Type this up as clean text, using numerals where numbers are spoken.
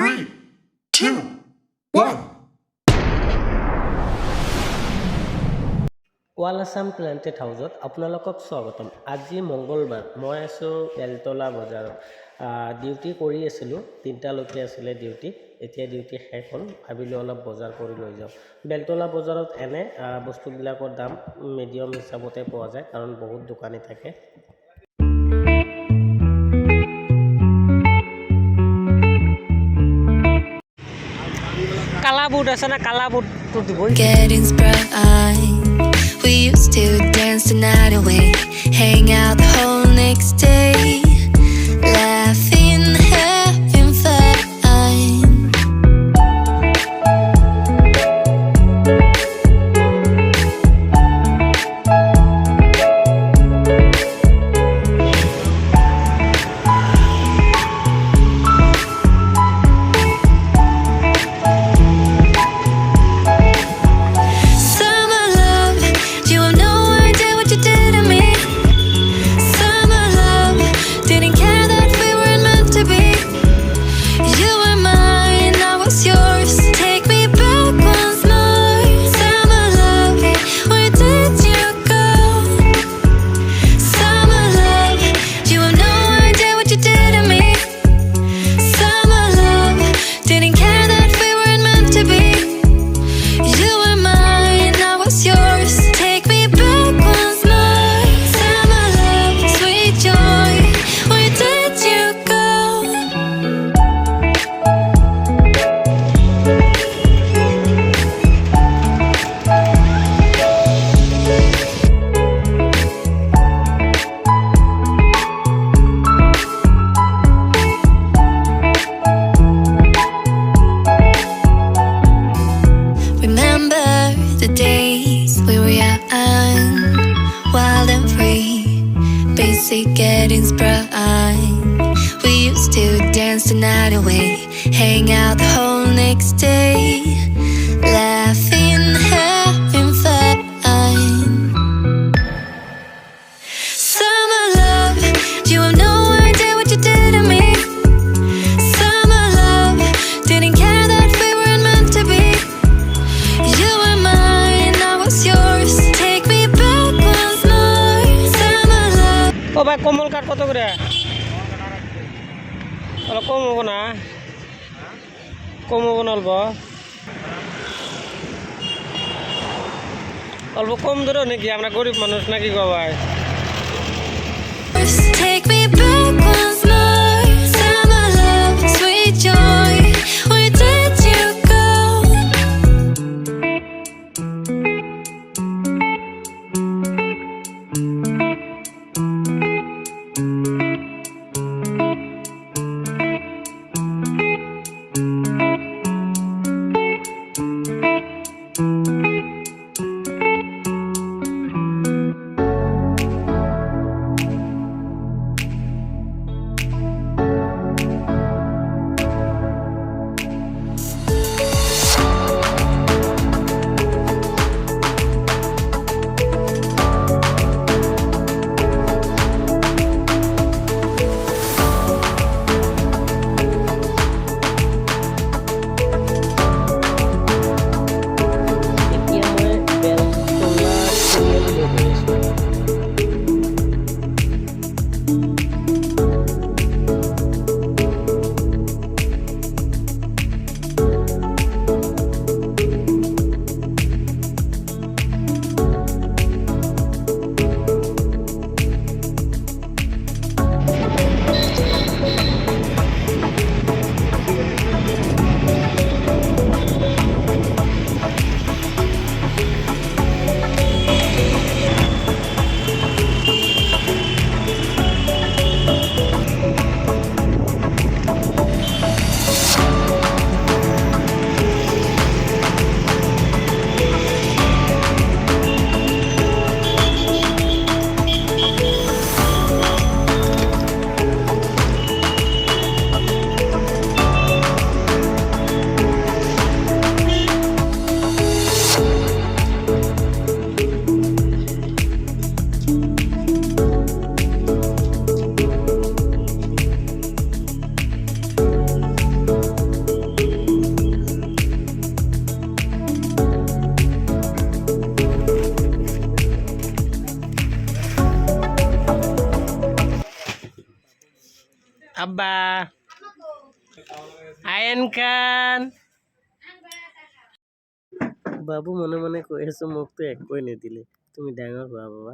3, 2, 1. Wall Assam প্লেণ্টেড হাউচত আপোনালোকক স্বাগতম। আজি মংগলবাৰ, মই আছোঁ বেলতলা বজাৰত। ডিউটি কৰি আছিলোঁ, 3টালৈকে আছিলে ডিউটি। এতিয়া ডিউটি শেষ হ'ল, ভাবিলোঁ অলপ বজাৰ কৰি লৈ যাওঁ। বেলতলা বজাৰত এনে বস্তুবিলাকৰ দাম মিডিয়াম হিচাপতে পোৱা যায়, কাৰণ বহুত দোকানী থাকে। কালা বুট আছে না, কালা বুটটো দিবই। We used to dance the night away, hang out the whole next day, laughing, having fun. The days we were young, wild and free, basic getting sprung. We used to dance the night away, hang out the whole next day, laughing, having fun. Summer love, you have no idea what you did to me. Summer love, didn't care that we weren't meant to be. You were mine, I was yours. Take me back once more. Summer love. ও ভাই কমল কাঠ কত করে? অলপ কম হবো না? কম হবো না অল্প? অল্প কম ধরো নাকি? আমরা গরিব মানুষ নাকি গো ভাই? Take me back once more. Summer love, sweet joy. Where did you go? আব্বা আয়ন খান বাবু মনে মনে কৈ আছো মোকতো একোৱে নিদিলে তুমি ডাঙৰ হোৱা বাবা